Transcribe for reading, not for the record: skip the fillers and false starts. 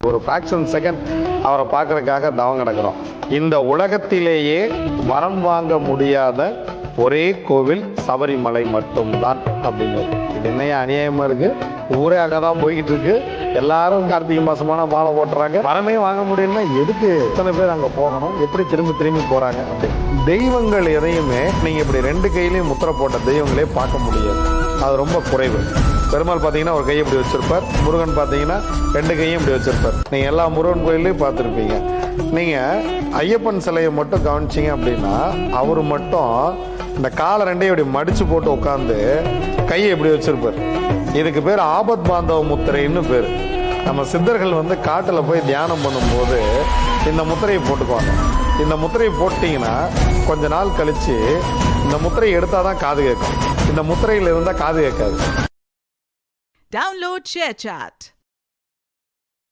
ஒரு fraction second அவரை பார்க்கறதுக்காக தவம் கிடக்கிறோம். இந்த உலகத்திலேயே வரம் வாங்க முடியாத ஒரே கோவில் சபரிமலை மட்டும்தான் அப்படின்னு. இது என்னையா அநியாயமா இருக்கு? ஊரே அங்கே தான் போய்கிட்டு இருக்கு. எல்லாரும் கார்த்திகை மாசமான மாலை போட்டுறாங்க. வரமே வாங்க முடியும்னா எதுக்கு எத்தனை பேர் அங்கே போகணும்? எப்படி திரும்பி போறாங்க அப்படின்னு. தெய்வங்கள் எதையுமே நீங்க இப்படி ரெண்டு கையிலையும் முத்திரை போட்ட தெய்வங்களே பார்க்க முடியாது. அது ரொம்ப குறைவு. பெருமாள் பார்த்தீங்கன்னா ஒரு கையை இப்படி வச்சிருப்பார். முருகன் பார்த்தீங்கன்னா ரெண்டு கையும் இப்படி வச்சிருப்பார். நீங்க எல்லா முருகன் கோயிலையும் பார்த்துருப்பீங்க. நீங்க ஐயப்பன் சிலையை மட்டும் கவனிச்சிங்க அப்படின்னா அவர் மட்டும் இந்த காலை ரெண்டையும் இப்படி மடிச்சு போட்டு உட்காந்து கையை இப்படி வச்சிருப்பார். இதுக்கு பேர் ஆபத் பாந்தவ முத்திரைன்னு பேர். நம்ம சித்தர்கள் வந்து காட்டில் போய் தியானம் பண்ணும்போது இந்த முத்திரையை போட்டுக்குவாங்க. இந்த முத்திரையை போட்டிங்கன்னா கொஞ்ச நாள் கழிச்சு இந்த முத்திரையை எடுத்தாதான் காது கேட்கும். இந்த முத்திரையில் இருந்தால் காது கேட்காது. Download ShareChat.